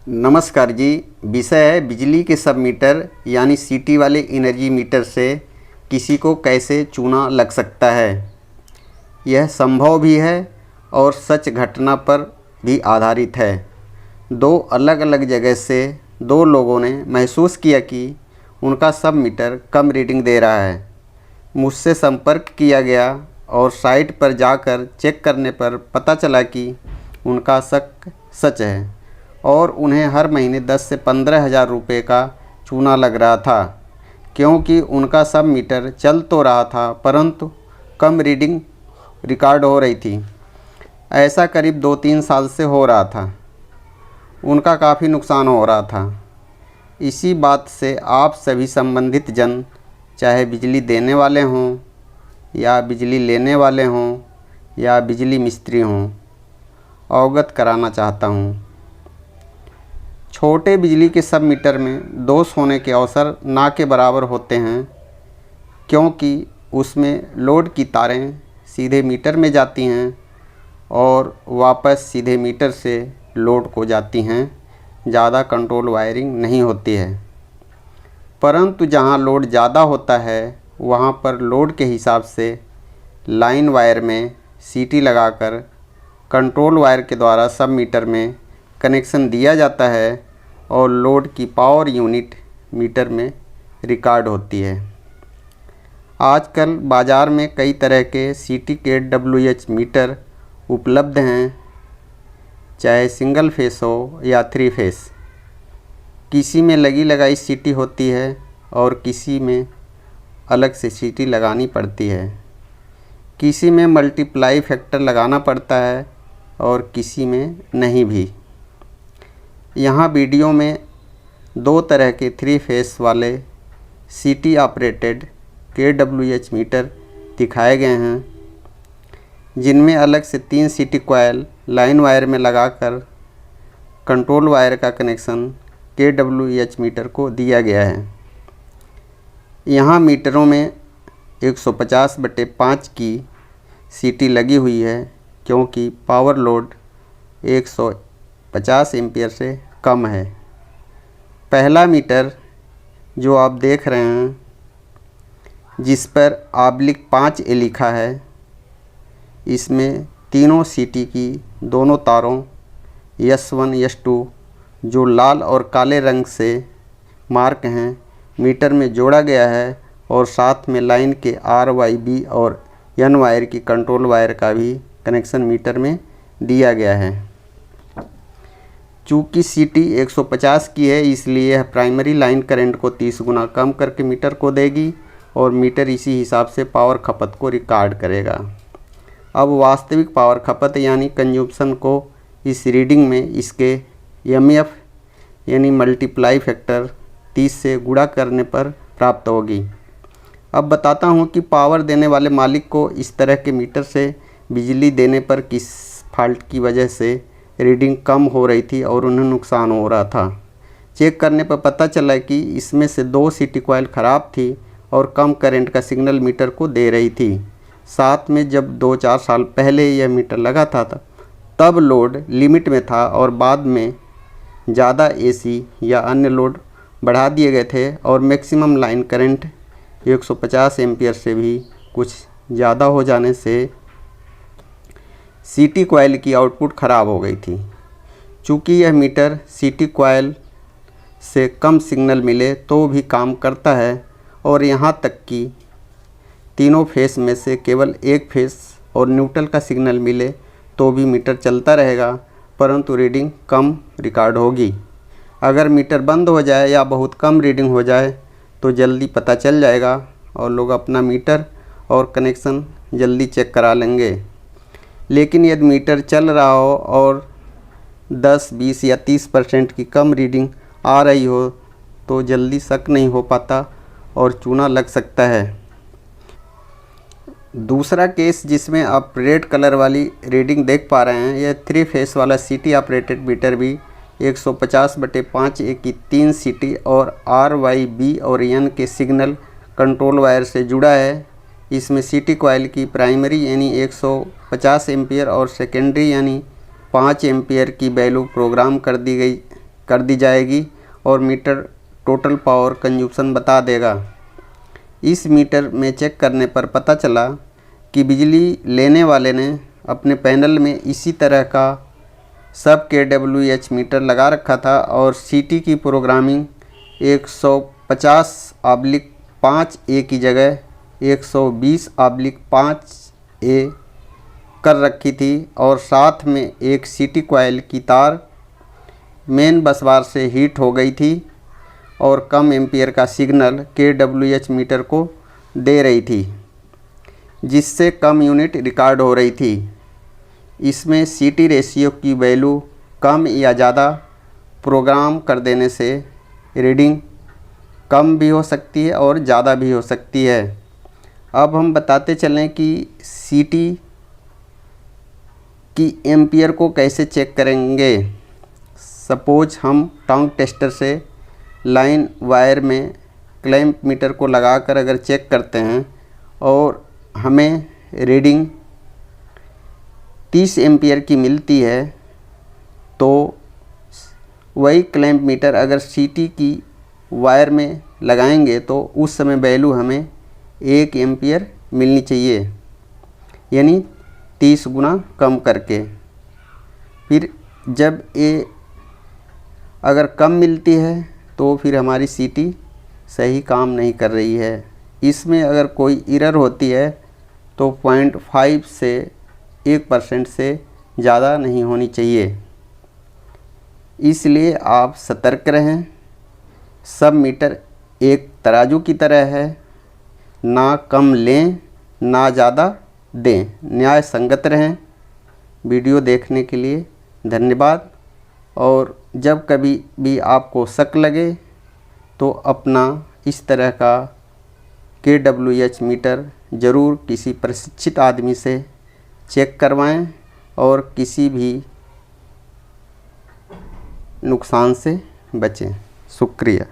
नमस्कार जी। विषय है बिजली के सब मीटर यानी सीटी वाले एनर्जी मीटर से किसी को कैसे चूना लग सकता है। यह संभव भी है और सच घटना पर भी आधारित है। दो अलग अलग जगह से दो लोगों ने महसूस किया कि उनका सब मीटर कम रीडिंग दे रहा है। मुझसे संपर्क किया गया और साइट पर जाकर चेक करने पर पता चला कि उनका शक सच है और उन्हें हर महीने 10 से 15 हज़ार रुपये का चूना लग रहा था, क्योंकि उनका सब मीटर चल तो रहा था परंतु कम रीडिंग रिकॉर्ड हो रही थी। ऐसा करीब 2-3 साल से हो रहा था। उनका काफ़ी नुकसान हो रहा था। इसी बात से आप सभी संबंधित जन, चाहे बिजली देने वाले हों या बिजली लेने वाले हों या बिजली मिस्त्री हों, अवगत कराना चाहता हूँ। छोटे बिजली के सब मीटर में दोष होने के अवसर ना के बराबर होते हैं, क्योंकि उसमें लोड की तारें सीधे मीटर में जाती हैं और वापस सीधे मीटर से लोड को जाती हैं। ज़्यादा कंट्रोल वायरिंग नहीं होती है। परंतु जहाँ लोड ज़्यादा होता है वहाँ पर लोड के हिसाब से लाइन वायर में सीटी लगाकर कंट्रोल वायर के द्वारा सब मीटर में कनेक्शन दिया जाता है और लोड की पावर यूनिट मीटर में रिकॉर्ड होती है। आजकल बाज़ार में कई तरह के सीटी के WH मीटर उपलब्ध हैं, चाहे सिंगल फेस हो या 3 फेस। किसी में लगी लगाई सीटी होती है और किसी में अलग से सीटी लगानी पड़ती है। किसी में मल्टीप्लाई फैक्टर लगाना पड़ता है और किसी में नहीं भी। यहाँ वीडियो में 2 तरह के 3 फेस वाले सीटी ऑपरेटेड KWH मीटर दिखाए गए हैं, जिनमें अलग से 3 सीटी कॉयल लाइन वायर में लगाकर कंट्रोल वायर का कनेक्शन KWH मीटर को दिया गया है। यहाँ मीटरों में 150/5 की सीटी लगी हुई है, क्योंकि पावर लोड 150 एम्पीयर से कम है। पहला मीटर जो आप देख रहे हैं, जिस पर /5A लिखा है, इसमें तीनों सीटी की दोनों तारों S1 S2 जो लाल और काले रंग से मार्क हैं मीटर में जोड़ा गया है और साथ में लाइन के RYB और N वायर की कंट्रोल वायर का भी कनेक्शन मीटर में दिया गया है। चूँकि सीटी 150 की है, इसलिए यह प्राइमरी लाइन करंट को 30 गुना कम करके मीटर को देगी और मीटर इसी हिसाब से पावर खपत को रिकॉर्ड करेगा। अब वास्तविक पावर खपत यानी कंजम्पशन को इस रीडिंग में इसके MF यानी मल्टीप्लाई फैक्टर 30 से गुणा करने पर प्राप्त होगी। अब बताता हूँ कि पावर देने वाले मालिक को इस तरह के मीटर से बिजली देने पर किस फॉल्ट की वजह से रीडिंग कम हो रही थी और उन्हें नुकसान हो रहा था। चेक करने पर पता चला कि इसमें से 2 सीटी कॉयल ख़राब थी और कम करंट का सिग्नल मीटर को दे रही थी। साथ में जब 2-4 साल पहले यह मीटर लगा था तब लोड लिमिट में था और बाद में ज़्यादा AC या अन्य लोड बढ़ा दिए गए थे और मैक्सिमम लाइन करंट 150 एम्पीयर से भी कुछ ज़्यादा हो जाने से सीटी कॉयल की आउटपुट ख़राब हो गई थी। चूँकि यह मीटर सीटी कॉयल से कम सिग्नल मिले तो भी काम करता है और यहाँ तक कि तीनों फेस में से केवल एक फेस और न्यूट्रल का सिग्नल मिले तो भी मीटर चलता रहेगा, परंतु रीडिंग कम रिकॉर्ड होगी। अगर मीटर बंद हो जाए या बहुत कम रीडिंग हो जाए तो जल्दी पता चल जाएगा और लोग अपना मीटर और कनेक्शन जल्दी चेक करा लेंगे। लेकिन यदि मीटर चल रहा हो और 10, 20 या 30% की कम रीडिंग आ रही हो तो जल्दी शक नहीं हो पाता और चूना लग सकता है। दूसरा केस जिसमें आप रेड कलर वाली रीडिंग देख पा रहे हैं, यह 3 फेस वाला सीटी ऑपरेटेड मीटर भी 150/5A की 3 सीटी और RYB और N के सिग्नल कंट्रोल वायर से जुड़ा है। इसमें सीटी कॉयल की प्राइमरी यानी 150 एम्पीयर और सेकेंडरी यानी 5 एम्पीयर की वैल्यू प्रोग्राम कर दी कर दी जाएगी और मीटर टोटल पावर कंजप्शन बता देगा। इस मीटर में चेक करने पर पता चला कि बिजली लेने वाले ने अपने पैनल में इसी तरह का सब kWh मीटर लगा रखा था और सीटी की प्रोग्रामिंग 150/5A की जगह 120/5A कर रखी थी और साथ में एक सीटी कॉइल की तार मेन बस बार से हीट हो गई थी और कम एम्पियर का सिग्नल kWh मीटर को दे रही थी, जिससे कम यूनिट रिकॉर्ड हो रही थी। इसमें सीटी रेशियो की वैल्यू कम या ज़्यादा प्रोग्राम कर देने से रीडिंग कम भी हो सकती है और ज़्यादा भी हो सकती है। अब हम बताते चलें कि सीटी की एम्पियर को कैसे चेक करेंगे। सपोज हम टांग टेस्टर से लाइन वायर में क्लैंप मीटर को लगाकर अगर चेक करते हैं और हमें रीडिंग 30 एम्पियर की मिलती है, तो वही क्लैंप मीटर अगर सीटी की वायर में लगाएंगे तो उस समय वैल्यू हमें 1 एम्पियर मिलनी चाहिए, यानी 30 गुना कम करके। फिर जब ये अगर कम मिलती है तो फिर हमारी सीटी सही काम नहीं कर रही है। इसमें अगर कोई एरर होती है तो 0.5 से 1% से ज़्यादा नहीं होनी चाहिए। इसलिए आप सतर्क रहें। सब मीटर एक तराजू की तरह है, ना कम लें ना ज़्यादा दें, न्याय संगत रहें। वीडियो देखने के लिए धन्यवाद। और जब कभी भी आपको शक लगे तो अपना इस तरह का kWh मीटर ज़रूर किसी प्रशिक्षित आदमी से चेक करवाएं और किसी भी नुकसान से बचें। शुक्रिया।